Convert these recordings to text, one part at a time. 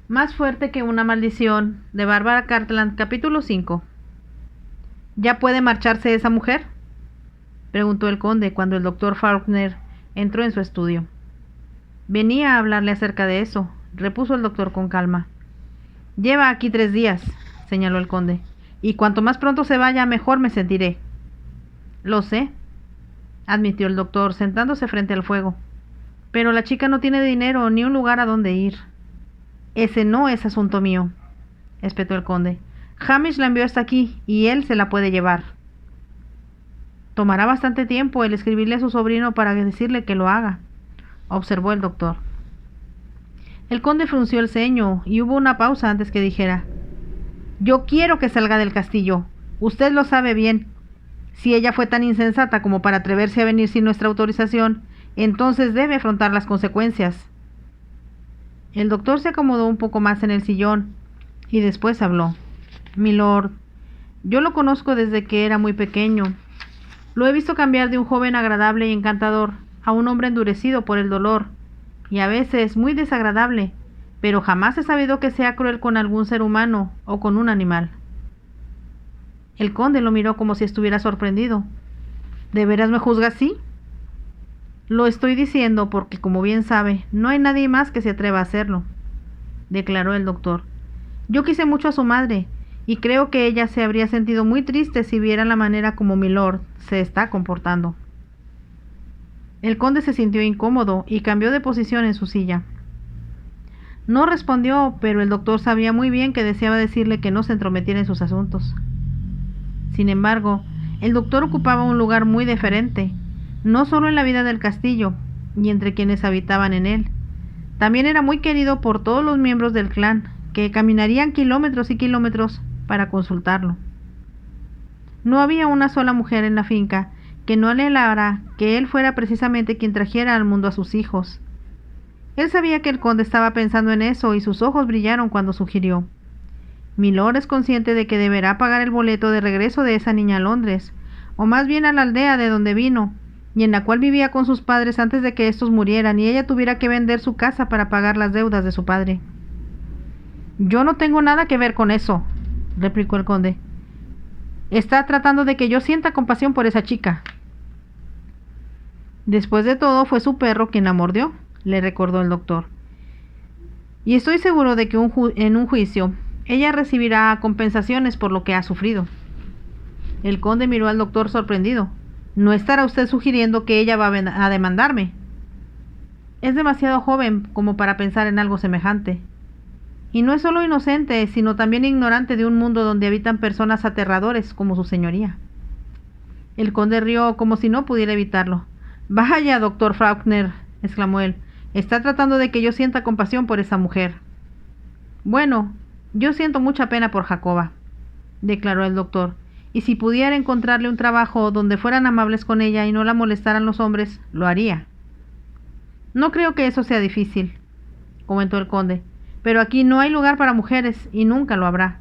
Más fuerte que una maldición, de Bárbara Cartland, capítulo 5. ¿Ya puede marcharse esa mujer?, preguntó el conde cuando el doctor Faulkner entró en su estudio. Venía a hablarle acerca de eso, repuso el doctor con calma. Lleva aquí 3 días, señaló el conde, y cuanto más pronto se vaya, mejor me sentiré. Lo sé, admitió el doctor, sentándose frente al fuego, pero la chica no tiene dinero ni un lugar a donde ir. Ese no es asunto mío, espetó el conde. Hamish la envió hasta aquí y él se la puede llevar. Tomará bastante tiempo el escribirle a su sobrino para decirle que lo haga, observó el doctor. El conde frunció el ceño y hubo una pausa antes que dijera: Yo quiero que salga del castillo. Usted lo sabe bien. Si ella fue tan insensata como para atreverse a venir sin nuestra autorización, entonces debe afrontar las consecuencias. El doctor se acomodó un poco más en el sillón y después habló. Milord, yo lo conozco desde que era muy pequeño. Lo he visto cambiar de un joven agradable y encantador a un hombre endurecido por el dolor, y a veces muy desagradable, pero jamás he sabido que sea cruel con algún ser humano o con un animal. El conde lo miró como si estuviera sorprendido. ¿De veras me juzga así? Lo estoy diciendo porque, como bien sabe, no hay nadie más que se atreva a hacerlo, declaró el doctor. Yo quise mucho a su madre, y creo que ella se habría sentido muy triste si viera la manera como Milord se está comportando. El conde se sintió incómodo y cambió de posición en su silla. No respondió, pero el doctor sabía muy bien que deseaba decirle que no se entrometiera en sus asuntos. Sin embargo, el doctor ocupaba un lugar muy deferente, no solo en la vida del castillo y entre quienes habitaban en él. También era muy querido por todos los miembros del clan, que caminarían kilómetros y kilómetros para consultarlo. No había una sola mujer en la finca que no anhelara que él fuera precisamente quien trajera al mundo a sus hijos. Él sabía que el conde estaba pensando en eso y sus ojos brillaron cuando sugirió: Milord es consciente de que deberá pagar el boleto de regreso de esa niña a Londres, o más bien a la aldea de donde vino, y en la cual vivía con sus padres antes de que estos murieran y ella tuviera que vender su casa para pagar las deudas de su padre. Yo no tengo nada que ver con eso, replicó el conde. Está tratando de que yo sienta compasión por esa chica. Después de todo, fue su perro quien la mordió, le recordó el doctor. Y estoy seguro de que en un juicio ella recibirá compensaciones por lo que ha sufrido. El conde miró al doctor sorprendido. ¿No estará usted sugiriendo que ella va a demandarme? Es demasiado joven como para pensar en algo semejante. Y no es solo inocente, sino también ignorante de un mundo donde habitan personas aterradores como su señoría. El conde rió como si no pudiera evitarlo. Vaya, doctor Faulkner, exclamó él, está tratando de que yo sienta compasión por esa mujer. Bueno, yo siento mucha pena por Jacoba, declaró el doctor, y si pudiera encontrarle un trabajo donde fueran amables con ella y no la molestaran los hombres, lo haría. No creo que eso sea difícil, comentó el conde, pero aquí no hay lugar para mujeres y nunca lo habrá.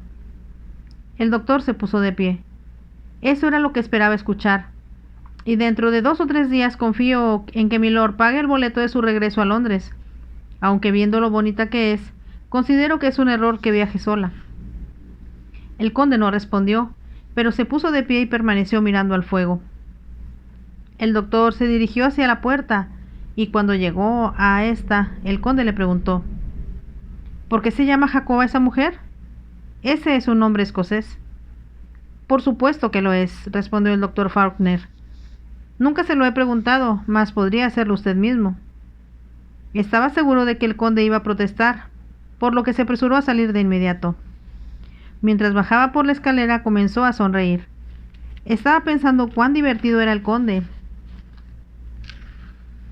El doctor se puso de pie. Eso era lo que esperaba escuchar, y dentro de 2 o 3 días confío en que Milord pague el boleto de su regreso a Londres, aunque viendo lo bonita que es, considero que es un error que viaje sola. El conde no respondió, pero se puso de pie y permaneció mirando al fuego. El doctor se dirigió hacia la puerta, y cuando llegó a esta, el conde le preguntó: ¿Por qué se llama Jacoba esa mujer? Ese es un nombre escocés. Por supuesto que lo es, respondió el doctor Faulkner. Nunca se lo he preguntado, mas podría hacerlo usted mismo. Estaba seguro de que el conde iba a protestar, por lo que se apresuró a salir de inmediato. Mientras bajaba por la escalera comenzó a sonreír. Estaba pensando cuán divertido era el conde,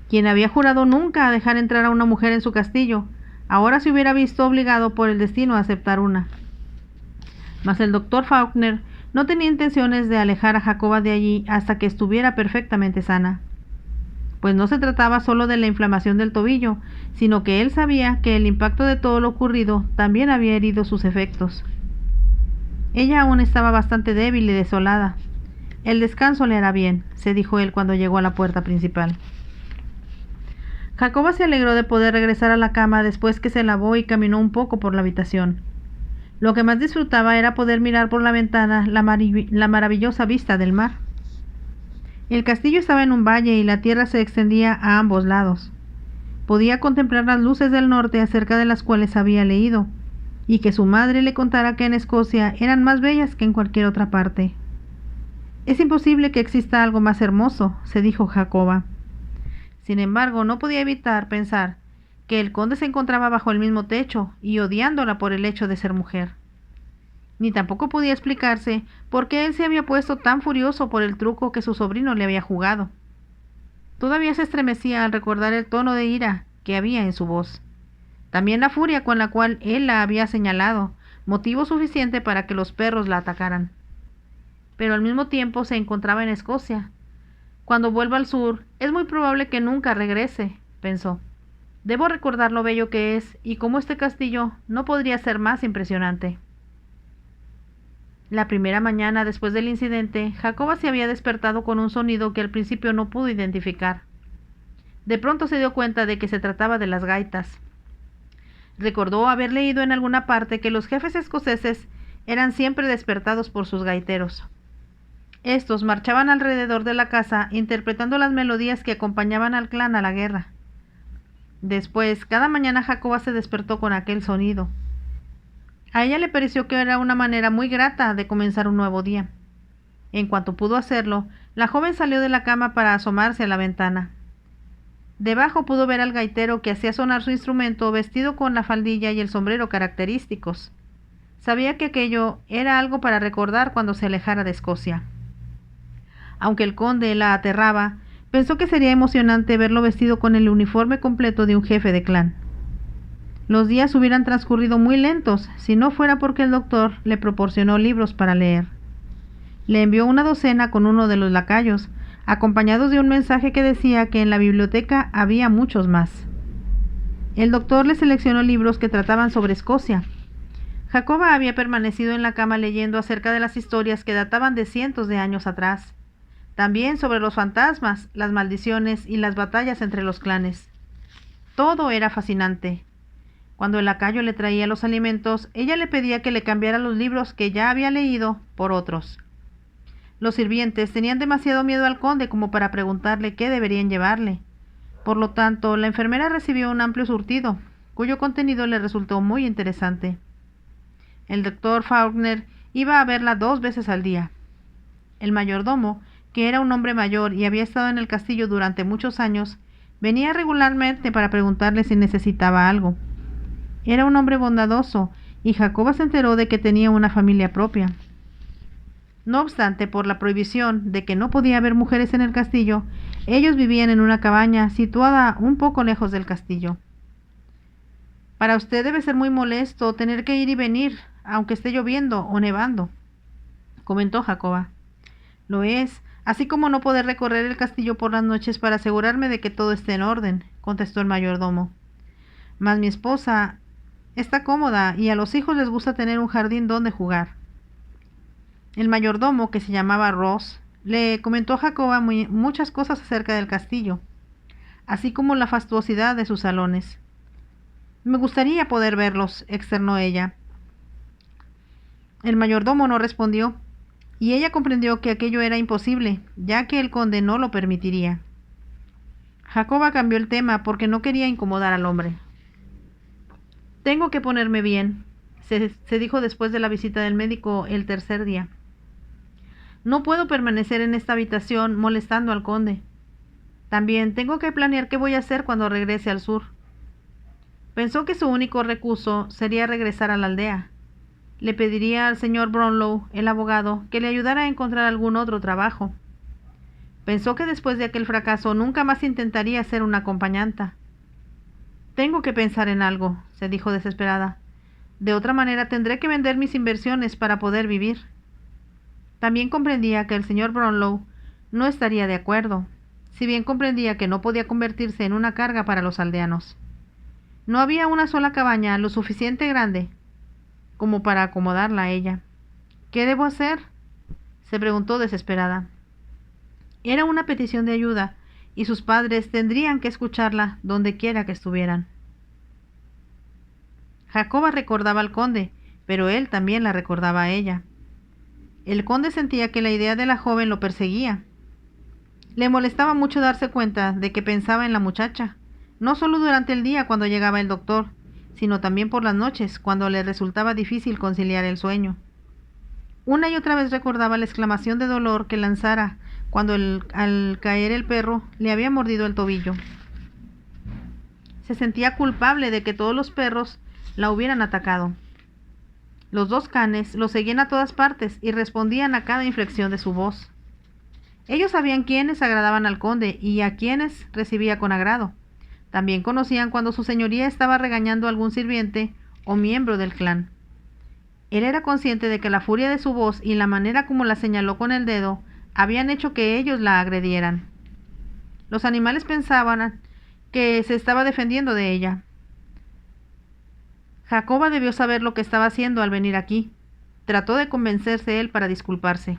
quien había jurado nunca dejar entrar a una mujer en su castillo. Ahora se hubiera visto obligado por el destino a aceptar una. Mas el doctor Faulkner no tenía intenciones de alejar a Jacoba de allí hasta que estuviera perfectamente sana. Pues no se trataba solo de la inflamación del tobillo, sino que él sabía que el impacto de todo lo ocurrido también había herido sus efectos. Ella aún estaba bastante débil y desolada. El descanso le hará bien, se dijo él cuando llegó a la puerta principal. Jacoba se alegró de poder regresar a la cama después que se lavó y caminó un poco por la habitación. Lo que más disfrutaba era poder mirar por la ventana la maravillosa vista del mar. El castillo estaba en un valle y la tierra se extendía a ambos lados. Podía contemplar las luces del norte acerca de las cuales había leído, y que su madre le contara que en Escocia eran más bellas que en cualquier otra parte. Es imposible que exista algo más hermoso, se dijo Jacoba. Sin embargo, no podía evitar pensar que el conde se encontraba bajo el mismo techo y odiándola por el hecho de ser mujer. Ni tampoco podía explicarse por qué él se había puesto tan furioso por el truco que su sobrino le había jugado. Todavía se estremecía al recordar el tono de ira que había en su voz. También la furia con la cual él la había señalado, motivo suficiente para que los perros la atacaran. Pero al mismo tiempo se encontraba en Escocia. Cuando vuelva al sur, es muy probable que nunca regrese, pensó. Debo recordar lo bello que es y cómo este castillo no podría ser más impresionante. La primera mañana después del incidente, Jacoba se había despertado con un sonido que al principio no pudo identificar. De pronto se dio cuenta de que se trataba de las gaitas. Recordó haber leído en alguna parte que los jefes escoceses eran siempre despertados por sus gaiteros. Estos marchaban alrededor de la casa interpretando las melodías que acompañaban al clan a la guerra. Después, cada mañana Jacoba se despertó con aquel sonido. A ella le pareció que era una manera muy grata de comenzar un nuevo día. En cuanto pudo hacerlo, la joven salió de la cama para asomarse a la ventana. Debajo pudo ver al gaitero que hacía sonar su instrumento vestido con la faldilla y el sombrero característicos. Sabía que aquello era algo para recordar cuando se alejara de Escocia. Aunque el conde la aterraba, pensó que sería emocionante verlo vestido con el uniforme completo de un jefe de clan. Los días hubieran transcurrido muy lentos si no fuera porque el doctor le proporcionó libros para leer. Le envió una docena con uno de los lacayos, acompañados de un mensaje que decía que en la biblioteca había muchos más. El doctor le seleccionó libros que trataban sobre Escocia. Jacoba había permanecido en la cama leyendo acerca de las historias que databan de cientos de años atrás, también sobre los fantasmas, las maldiciones y las batallas entre los clanes. Todo era fascinante. Cuando el lacayo le traía los alimentos, ella le pedía que le cambiara los libros que ya había leído por otros. Los sirvientes tenían demasiado miedo al conde como para preguntarle qué deberían llevarle. Por lo tanto, la enfermera recibió un amplio surtido, cuyo contenido le resultó muy interesante. El doctor Faulkner iba a verla 2 veces al día. El mayordomo, que era un hombre mayor y había estado en el castillo durante muchos años, venía regularmente para preguntarle si necesitaba algo. Era un hombre bondadoso, y Jacoba se enteró de que tenía una familia propia. No obstante, por la prohibición de que no podía haber mujeres en el castillo, ellos vivían en una cabaña situada un poco lejos del castillo. Para usted debe ser muy molesto tener que ir y venir, aunque esté lloviendo o nevando, comentó Jacoba. Lo es, así como no poder recorrer el castillo por las noches para asegurarme de que todo esté en orden, contestó el mayordomo. Mas mi esposa está cómoda y a los hijos les gusta tener un jardín donde jugar. El mayordomo, que se llamaba Ross, le comentó a Jacoba muchas cosas acerca del castillo, así como la fastuosidad de sus salones. Me gustaría poder verlos, externó ella. El mayordomo no respondió, y ella comprendió que aquello era imposible, ya que el conde no lo permitiría. Jacoba cambió el tema porque no quería incomodar al hombre. Tengo que ponerme bien, se dijo después de la visita del médico el tercer día. No puedo permanecer en esta habitación molestando al conde. También tengo que planear qué voy a hacer cuando regrese al sur. Pensó que su único recurso sería regresar a la aldea. Le pediría al señor Brownlow, el abogado, que le ayudara a encontrar algún otro trabajo. Pensó que después de aquel fracaso nunca más intentaría ser una acompañanta. Tengo que pensar en algo, se dijo desesperada. De otra manera tendré que vender mis inversiones para poder vivir. También comprendía que el señor Brownlow no estaría de acuerdo, si bien comprendía que no podía convertirse en una carga para los aldeanos. No había una sola cabaña lo suficiente grande como para acomodarla a ella. ¿Qué debo hacer?, se preguntó desesperada. Era una petición de ayuda, y sus padres tendrían que escucharla donde quiera que estuvieran. Jacoba recordaba al conde, pero él también la recordaba a ella. El conde sentía que la idea de la joven lo perseguía. Le molestaba mucho darse cuenta de que pensaba en la muchacha, no solo durante el día cuando llegaba el doctor, sino también por las noches, cuando le resultaba difícil conciliar el sueño. Una y otra vez recordaba la exclamación de dolor que lanzara cuando al caer el perro le había mordido el tobillo. Se sentía culpable de que todos los perros la hubieran atacado. Los dos canes lo seguían a todas partes y respondían a cada inflexión de su voz. Ellos sabían quiénes agradaban al conde y a quiénes recibía con agrado. También conocían cuando su señoría estaba regañando a algún sirviente o miembro del clan. Él era consciente de que la furia de su voz y la manera como la señaló con el dedo habían hecho que ellos la agredieran. Los animales pensaban que se estaba defendiendo de ella. Jacoba debió saber lo que estaba haciendo al venir aquí. Trató de convencerse él para disculparse.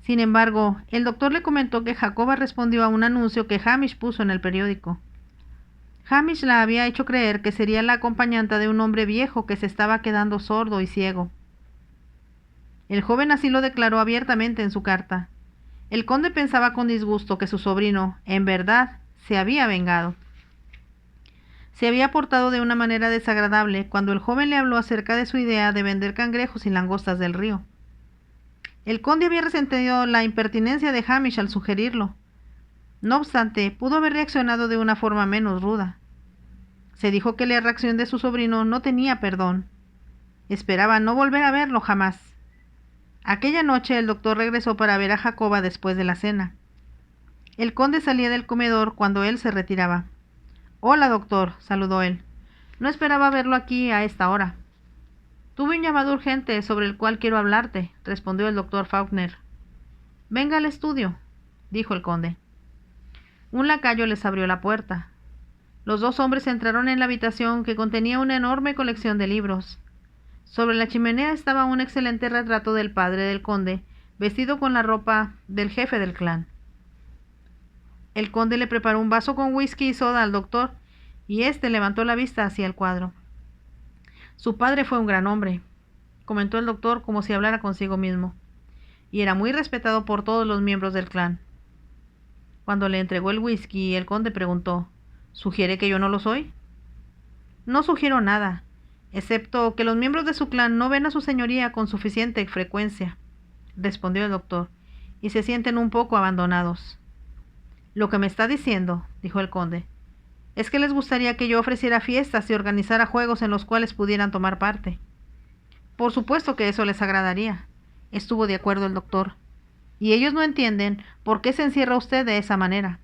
Sin embargo, el doctor le comentó que Jacoba respondió a un anuncio que Hamish puso en el periódico. Hamish la había hecho creer que sería la acompañante de un hombre viejo que se estaba quedando sordo y ciego. El joven así lo declaró abiertamente en su carta. El conde pensaba con disgusto que su sobrino, en verdad, se había vengado. Se había portado de una manera desagradable cuando el joven le habló acerca de su idea de vender cangrejos y langostas del río. El conde había resentido la impertinencia de Hamish al sugerirlo. No obstante, pudo haber reaccionado de una forma menos ruda. Se dijo que la reacción de su sobrino no tenía perdón. Esperaba no volver a verlo jamás. Aquella noche el doctor regresó para ver a Jacoba después de la cena. El conde salía del comedor cuando él se retiraba. «Hola, doctor», saludó él. «No esperaba verlo aquí a esta hora». «Tuve un llamado urgente sobre el cual quiero hablarte», respondió el doctor Faulkner. «Venga al estudio», dijo el conde. Un lacayo les abrió la puerta. Los dos hombres entraron en la habitación que contenía una enorme colección de libros. Sobre la chimenea estaba un excelente retrato del padre del conde, vestido con la ropa del jefe del clan. El conde le preparó un vaso con whisky y soda al doctor, y éste levantó la vista hacia el cuadro. «Su padre fue un gran hombre», comentó el doctor como si hablara consigo mismo, «y era muy respetado por todos los miembros del clan». Cuando le entregó el whisky, el conde preguntó: «¿Sugiere que yo no lo soy?» «No sugiero nada, excepto que los miembros de su clan no ven a su señoría con suficiente frecuencia», respondió el doctor, «y se sienten un poco abandonados». «Lo que me está diciendo», dijo el conde, «es que les gustaría que yo ofreciera fiestas y organizara juegos en los cuales pudieran tomar parte». «Por supuesto que eso les agradaría», estuvo de acuerdo el doctor, «y ellos no entienden por qué se encierra usted de esa manera».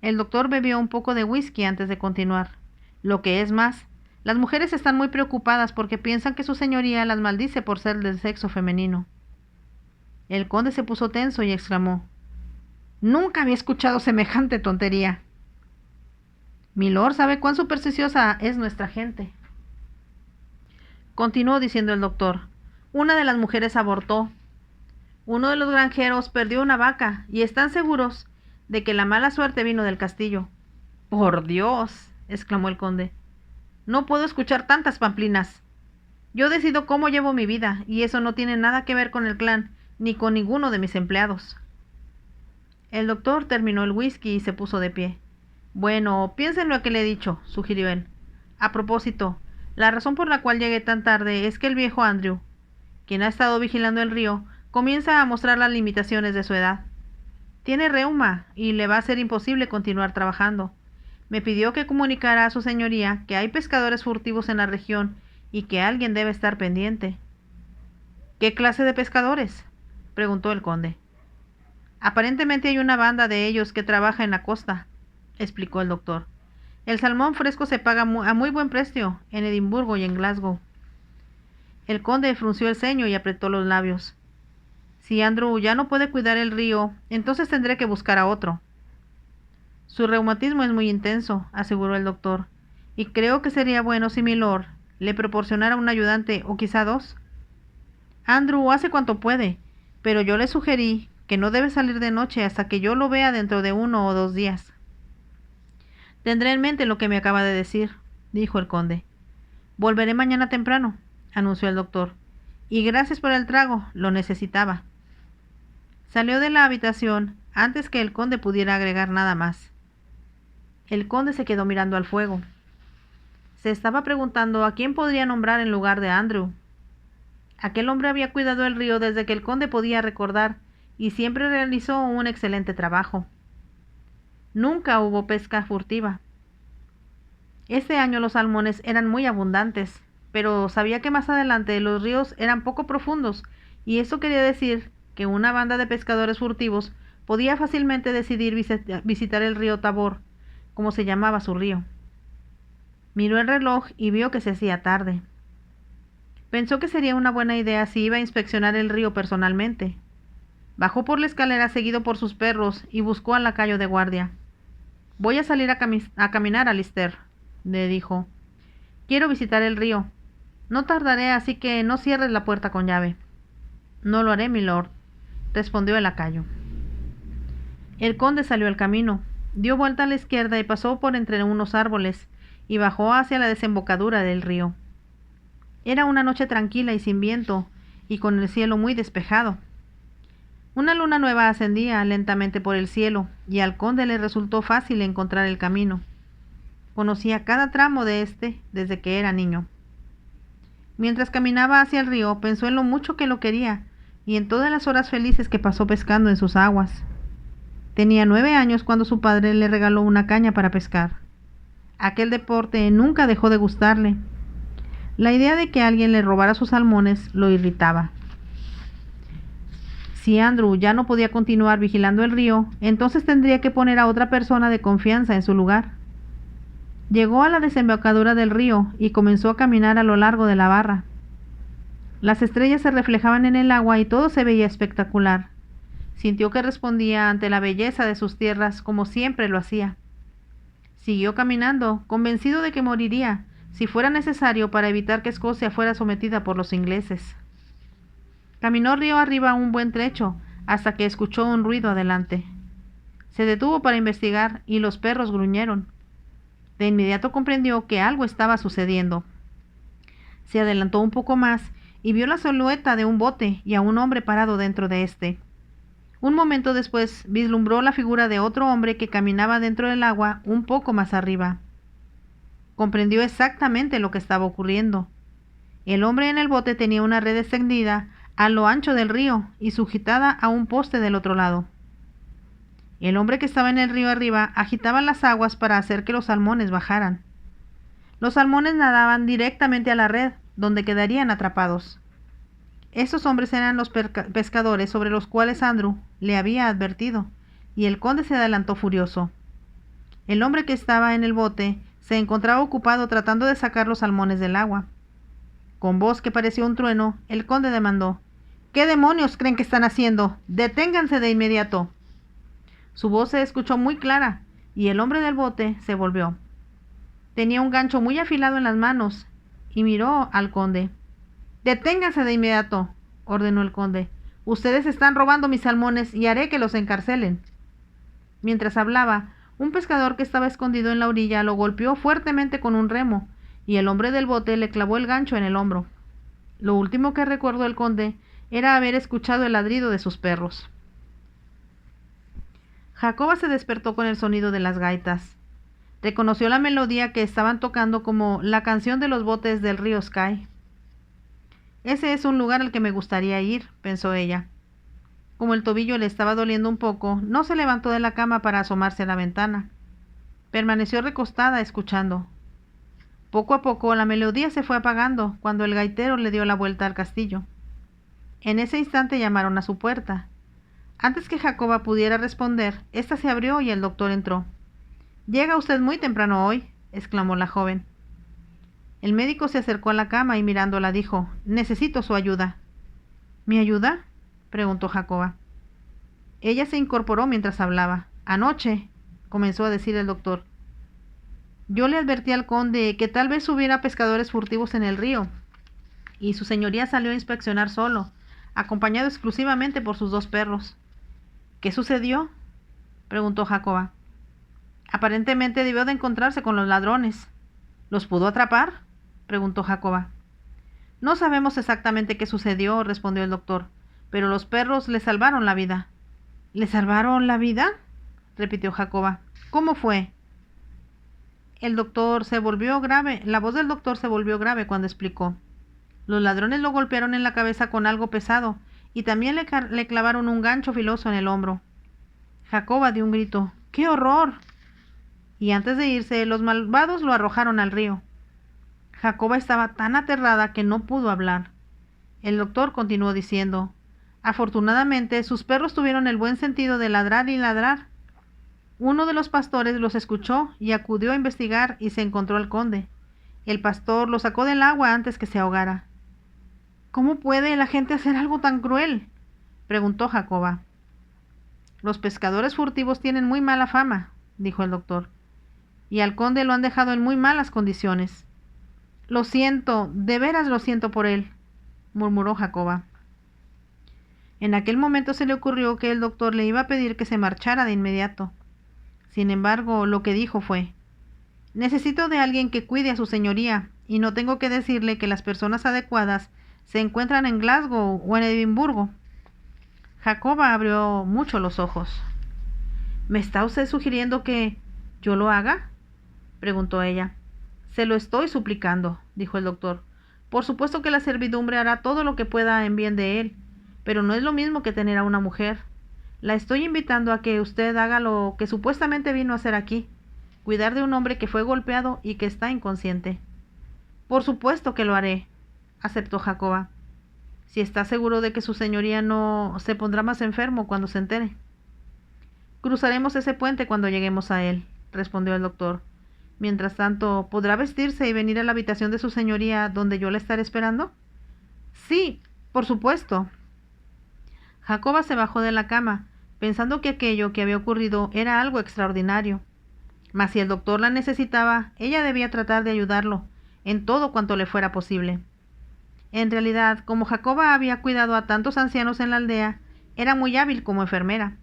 El doctor bebió un poco de whisky antes de continuar. «Lo que es más, las mujeres están muy preocupadas porque piensan que su señoría las maldice por ser del sexo femenino». El conde se puso tenso y exclamó: «Nunca había escuchado semejante tontería». «Milord sabe cuán supersticiosa es nuestra gente», continuó diciendo el doctor. «Una de las mujeres abortó. Uno de los granjeros perdió una vaca y están seguros de que la mala suerte vino del castillo». «Por Dios», exclamó el conde, «no puedo escuchar tantas pamplinas. Yo decido cómo llevo mi vida, y eso no tiene nada que ver con el clan, ni con ninguno de mis empleados». El doctor terminó el whisky y se puso de pie. «Bueno, piensen lo que le he dicho», sugirió él. «A propósito, la razón por la cual llegué tan tarde es que el viejo Andrew, quien ha estado vigilando el río, comienza a mostrar las limitaciones de su edad. Tiene reuma y le va a ser imposible continuar trabajando. Me pidió que comunicara a su señoría que hay pescadores furtivos en la región y que alguien debe estar pendiente». «¿Qué clase de pescadores?», preguntó el conde. «Aparentemente hay una banda de ellos que trabaja en la costa», explicó el doctor. «El salmón fresco se paga a muy buen precio en Edimburgo y en Glasgow». El conde frunció el ceño y apretó los labios. «Si Andrew ya no puede cuidar el río, entonces tendré que buscar a otro». «Su reumatismo es muy intenso», aseguró el doctor, «y creo que sería bueno si milord le proporcionara un ayudante o quizá dos. Andrew hace cuanto puede, pero yo le sugerí que no debe salir de noche hasta que yo lo vea dentro de 1 o 2 días. Tendré en mente lo que me acaba de decir, dijo el conde. Volveré mañana temprano, anunció el doctor, y gracias por el trago, lo necesitaba. Salió de la habitación antes que el conde pudiera agregar nada más. El conde se quedó mirando al fuego. Se estaba preguntando a quién podría nombrar en lugar de Andrew. Aquel hombre había cuidado el río desde que el conde podía recordar y siempre realizó un excelente trabajo. Nunca hubo pesca furtiva. Este año los salmones eran muy abundantes, pero sabía que más adelante los ríos eran poco profundos, y eso quería decir que una banda de pescadores furtivos podía fácilmente decidir visitar el río Tabor, como se llamaba su río. Miró el reloj y vio que se hacía tarde. Pensó que sería una buena idea si iba a inspeccionar el río personalmente. Bajó por la escalera seguido por sus perros y buscó al lacayo de guardia. «Voy a salir a caminar, Alister», le dijo. «Quiero visitar el río. No tardaré, así que no cierres la puerta con llave». «No lo haré, milord», respondió el lacayo. El conde salió al camino, dio vuelta a la izquierda y pasó por entre unos árboles, y bajó hacia la desembocadura del río. Era una noche tranquila y sin viento, y con el cielo muy despejado. Una luna nueva ascendía lentamente por el cielo, y al conde le resultó fácil encontrar el camino. Conocía cada tramo de este desde que era niño. Mientras caminaba hacia el río, pensó en lo mucho que lo quería, y en todas las horas felices que pasó pescando en sus aguas. Tenía 9 años cuando su padre le regaló una caña para pescar. Aquel deporte nunca dejó de gustarle. La idea de que alguien le robara sus salmones lo irritaba. Si Andrew ya no podía continuar vigilando el río, entonces tendría que poner a otra persona de confianza en su lugar. Llegó a la desembocadura del río y comenzó a caminar a lo largo de la barra. Las estrellas se reflejaban en el agua y todo se veía espectacular. Sintió que respondía ante la belleza de sus tierras como siempre lo hacía. Siguió caminando, convencido de que moriría, si fuera necesario, para evitar que Escocia fuera sometida por los ingleses. Caminó río arriba un buen trecho, hasta que escuchó un ruido adelante. Se detuvo para investigar y los perros gruñeron. De inmediato comprendió que algo estaba sucediendo. Se adelantó un poco más y vio la silueta de un bote y a un hombre parado dentro de éste. Un momento después vislumbró la figura de otro hombre que caminaba dentro del agua un poco más arriba. Comprendió exactamente lo que estaba ocurriendo. El hombre en el bote tenía una red extendida a lo ancho del río y sujetada a un poste del otro lado. El hombre que estaba en el río arriba agitaba las aguas para hacer que los salmones bajaran. Los salmones nadaban directamente a la red, donde quedarían atrapados. Estos hombres eran los pescadores sobre los cuales Andrew le había advertido, y el conde se adelantó furioso. El hombre que estaba en el bote se encontraba ocupado tratando de sacar los salmones del agua. Con voz que pareció un trueno, el conde demandó: «¿Qué demonios creen que están haciendo? ¡Deténganse de inmediato!». Su voz se escuchó muy clara, y el hombre del bote se volvió. Tenía un gancho muy afilado en las manos, y miró al conde. «Deténganse de inmediato», ordenó el conde. «Ustedes están robando mis salmones y haré que los encarcelen». Mientras hablaba, un pescador que estaba escondido en la orilla lo golpeó fuertemente con un remo, y el hombre del bote le clavó el gancho en el hombro. Lo último que recordó el conde era haber escuchado el ladrido de sus perros. Jacoba se despertó con el sonido de las gaitas. Reconoció la melodía que estaban tocando como la canción de los botes del río Skye. «Ese es un lugar al que me gustaría ir», pensó ella. Como el tobillo le estaba doliendo un poco, no se levantó de la cama para asomarse a la ventana. Permaneció recostada escuchando. Poco a poco la melodía se fue apagando cuando el gaitero le dio la vuelta al castillo. En ese instante llamaron a su puerta. Antes que Jacoba pudiera responder, ésta se abrió y el doctor entró. «Llega usted muy temprano hoy», exclamó la joven. El médico se acercó a la cama y mirándola dijo: «Necesito su ayuda». «¿Mi ayuda?», preguntó Jacoba. Ella se incorporó mientras hablaba. «Anoche», comenzó a decir el doctor, «yo le advertí al conde que tal vez hubiera pescadores furtivos en el río, y su señoría salió a inspeccionar solo, acompañado exclusivamente por sus 2 perros. ¿Qué sucedió?, preguntó Jacoba. Aparentemente debió de encontrarse con los ladrones. ¿Los pudo atrapar?, preguntó Jacoba. No sabemos exactamente qué sucedió, respondió el doctor, pero los perros le salvaron la vida. ¿Le salvaron la vida?, repitió Jacoba. ¿Cómo fue? La voz del doctor se volvió grave cuando explicó. Los ladrones lo golpearon en la cabeza con algo pesado y también le clavaron un gancho filoso en el hombro. Jacoba dio un grito. ¡Qué horror! Y antes de irse, los malvados lo arrojaron al río. Jacoba estaba tan aterrada que no pudo hablar. El doctor continuó diciendo: afortunadamente, sus perros tuvieron el buen sentido de ladrar y ladrar. Uno de los pastores los escuchó y acudió a investigar y se encontró al conde. El pastor lo sacó del agua antes que se ahogara. ¿Cómo puede la gente hacer algo tan cruel?, preguntó Jacoba. Los pescadores furtivos tienen muy mala fama, dijo el doctor, y al conde lo han dejado en muy malas condiciones. Lo siento, de veras lo siento por él, murmuró Jacoba. En aquel momento se le ocurrió que el doctor le iba a pedir que se marchara de inmediato. Sin embargo, lo que dijo fue: necesito de alguien que cuide a su señoría, y no tengo que decirle que las personas adecuadas se encuentran en Glasgow o en Edimburgo. Jacoba abrió mucho los ojos. ¿Me está usted sugiriendo que yo lo haga?, preguntó ella. Se lo estoy suplicando, dijo el doctor. Por supuesto que la servidumbre hará todo lo que pueda en bien de él, pero no es lo mismo que tener a una mujer. La estoy invitando a que usted haga lo que supuestamente vino a hacer aquí: cuidar de un hombre que fue golpeado y que está inconsciente. Por supuesto que lo haré, aceptó Jacoba, si está seguro de que su señoría no se pondrá más enfermo cuando se entere. Cruzaremos ese puente cuando lleguemos a él, respondió el doctor. Mientras tanto, ¿podrá vestirse y venir a la habitación de su señoría donde yo la estaré esperando? Sí, por supuesto. Jacoba se bajó de la cama, pensando que aquello que había ocurrido era algo extraordinario. Mas si el doctor la necesitaba, ella debía tratar de ayudarlo en todo cuanto le fuera posible. En realidad, como Jacoba había cuidado a tantos ancianos en la aldea, era muy hábil como enfermera.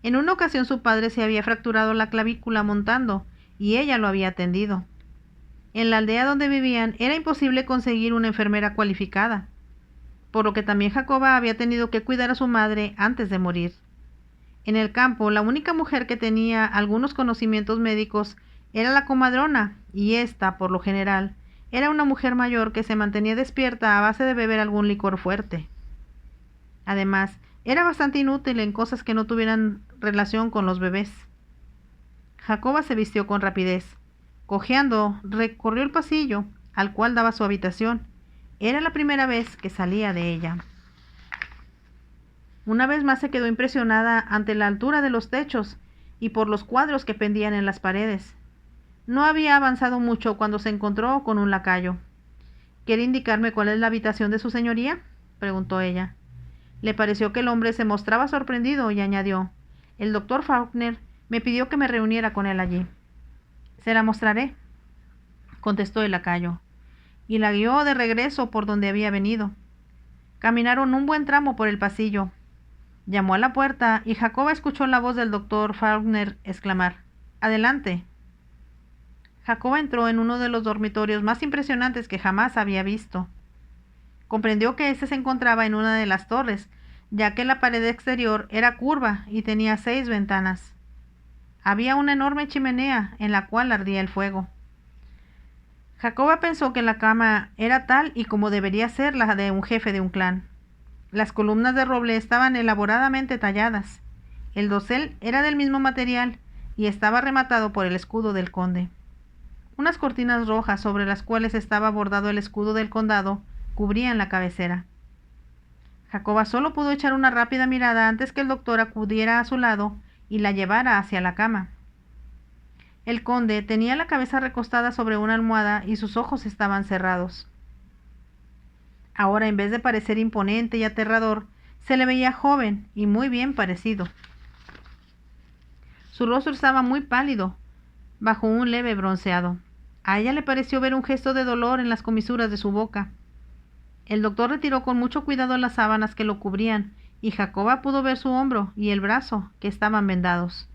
En una ocasión su padre se había fracturado la clavícula montando, y ella lo había atendido. En la aldea donde vivían era imposible conseguir una enfermera cualificada, por lo que también Jacoba había tenido que cuidar a su madre antes de morir. En el campo, la única mujer que tenía algunos conocimientos médicos era la comadrona, y ésta, por lo general, era una mujer mayor que se mantenía despierta a base de beber algún licor fuerte. Además, era bastante inútil en cosas que no tuvieran relación con los bebés. Jacoba se vistió con rapidez. Cojeando, recorrió el pasillo, al cual daba su habitación. Era la primera vez que salía de ella. Una vez más se quedó impresionada ante la altura de los techos y por los cuadros que pendían en las paredes. No había avanzado mucho cuando se encontró con un lacayo. ¿Quiere indicarme cuál es la habitación de su señoría?, preguntó ella. Le pareció que el hombre se mostraba sorprendido y añadió: el doctor Faulkner me pidió que me reuniera con él allí. Se la mostraré, contestó el lacayo, y la guió de regreso por donde había venido. Caminaron un buen tramo por el pasillo. Llamó a la puerta y Jacoba escuchó la voz del doctor Faulkner exclamar: «Adelante». Jacoba entró en uno de los dormitorios más impresionantes que jamás había visto. Comprendió que éste se encontraba en una de las torres, ya que la pared exterior era curva y tenía 6 ventanas. Había una enorme chimenea en la cual ardía el fuego. Jacoba pensó que la cama era tal y como debería ser la de un jefe de un clan. Las columnas de roble estaban elaboradamente talladas. El dosel era del mismo material y estaba rematado por el escudo del conde. Unas cortinas rojas sobre las cuales estaba bordado el escudo del condado cubrían la cabecera. Jacoba solo pudo echar una rápida mirada antes que el doctor acudiera a su lado y la llevara hacia la cama. El conde tenía la cabeza recostada sobre una almohada y sus ojos estaban cerrados. Ahora, en vez de parecer imponente y aterrador, se le veía joven y muy bien parecido. Su rostro estaba muy pálido, bajo un leve bronceado. A ella le pareció ver un gesto de dolor en las comisuras de su boca. El doctor retiró con mucho cuidado las sábanas que lo cubrían y Jacoba pudo ver su hombro y el brazo, que estaban vendados.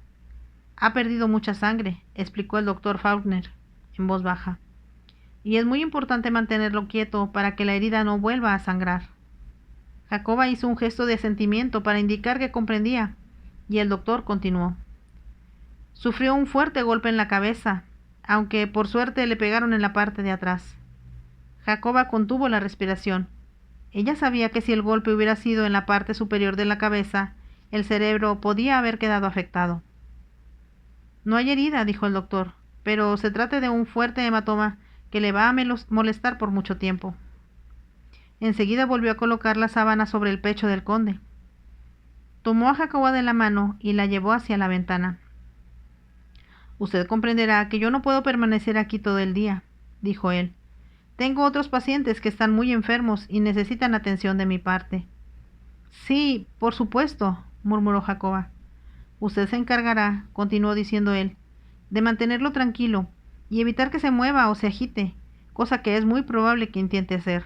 Ha perdido mucha sangre, explicó el doctor Faulkner en voz baja, y es muy importante mantenerlo quieto para que la herida no vuelva a sangrar. Jacoba hizo un gesto de asentimiento para indicar que comprendía, y el doctor continuó. Sufrió un fuerte golpe en la cabeza, aunque por suerte le pegaron en la parte de atrás. Jacoba contuvo la respiración. Ella sabía que si el golpe hubiera sido en la parte superior de la cabeza, el cerebro podía haber quedado afectado. No hay herida, dijo el doctor, pero se trata de un fuerte hematoma que le va a molestar por mucho tiempo. Enseguida volvió a colocar la sábana sobre el pecho del conde. Tomó a Jacoba de la mano y la llevó hacia la ventana. Usted comprenderá que yo no puedo permanecer aquí todo el día, dijo él. Tengo otros pacientes que están muy enfermos y necesitan atención de mi parte. Sí, por supuesto, murmuró Jacoba. Usted se encargará, continuó diciendo él, de mantenerlo tranquilo y evitar que se mueva o se agite, cosa que es muy probable que intente hacer.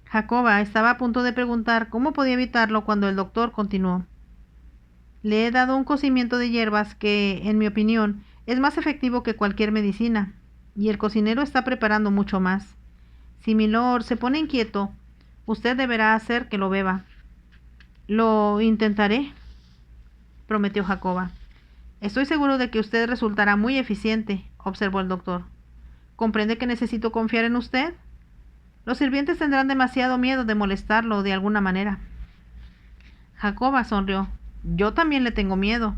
Jacoba estaba a punto de preguntar cómo podía evitarlo cuando el doctor continuó. Le he dado un cocimiento de hierbas que, en mi opinión, es más efectivo que cualquier medicina, y el cocinero está preparando mucho más. Si milord se pone inquieto, usted deberá hacer que lo beba. Lo intentaré, prometió Jacoba. Estoy seguro de que usted resultará muy eficiente, observó el doctor. ¿Comprende que necesito confiar en usted? Los sirvientes tendrán demasiado miedo de molestarlo de alguna manera. Jacoba sonrió. Yo también le tengo miedo.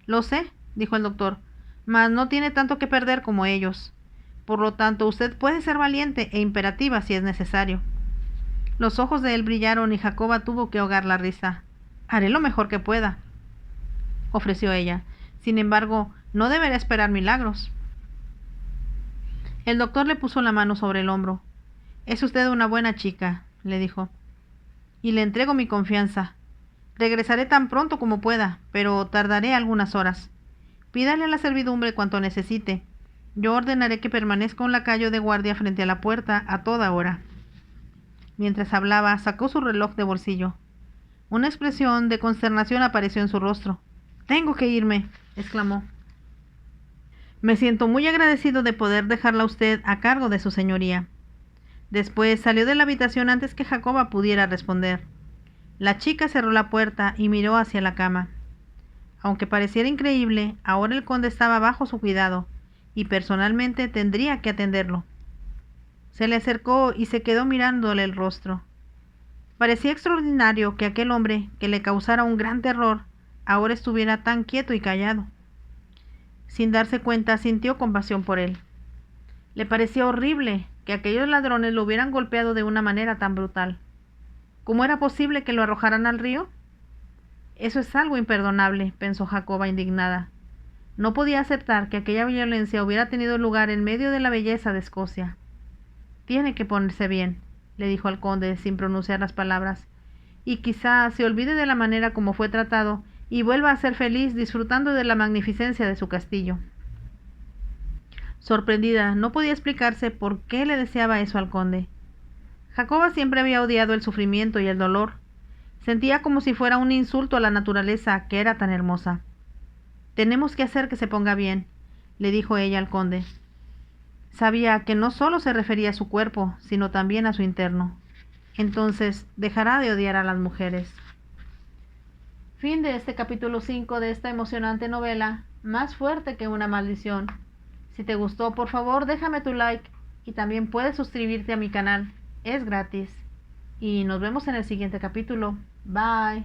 Lo sé, dijo el doctor, mas no tiene tanto que perder como ellos. Por lo tanto, usted puede ser valiente e imperativa si es necesario. Los ojos de él brillaron y Jacoba tuvo que ahogar la risa. Haré lo mejor que pueda, ofreció ella. Sin embargo, no deberá esperar milagros. El doctor le puso la mano sobre el hombro. Es usted una buena chica, le dijo, y le entrego mi confianza. Regresaré tan pronto como pueda, pero tardaré algunas horas. Pídale a la servidumbre cuanto necesite. Yo ordenaré que permanezca un lacayo de guardia frente a la puerta a toda hora. Mientras hablaba, sacó su reloj de bolsillo. Una expresión de consternación apareció en su rostro. «Tengo que irme», exclamó. «Me siento muy agradecido de poder dejarla a usted a cargo de su señoría». Después salió de la habitación antes que Jacoba pudiera responder. La chica cerró la puerta y miró hacia la cama. Aunque pareciera increíble, ahora el conde estaba bajo su cuidado, y personalmente tendría que atenderlo. Se le acercó y se quedó mirándole el rostro. Parecía extraordinario que aquel hombre, que le causara un gran terror, ahora estuviera tan quieto y callado. Sin darse cuenta, sintió compasión por él. Le parecía horrible que aquellos ladrones lo hubieran golpeado de una manera tan brutal. ¿Cómo era posible que lo arrojaran al río? Eso es algo imperdonable, pensó Jacoba indignada. No podía aceptar que aquella violencia hubiera tenido lugar en medio de la belleza de Escocia. Tiene que ponerse bien, le dijo al conde sin pronunciar las palabras, y quizá se olvide de la manera como fue tratado y vuelva a ser feliz disfrutando de la magnificencia de su castillo. Sorprendida, no podía explicarse por qué le deseaba eso al conde. Jacoba siempre había odiado el sufrimiento y el dolor. Sentía como si fuera un insulto a la naturaleza que era tan hermosa. Tenemos que hacer que se ponga bien, le dijo ella al conde. Sabía que no solo se refería a su cuerpo, sino también a su interno. Entonces dejará de odiar a las mujeres. Fin de este capítulo 5 de esta emocionante novela, Más fuerte que una maldición. Si te gustó, por favor, déjame tu like y también puedes suscribirte a mi canal. Es gratis. Y nos vemos en el siguiente capítulo. Bye.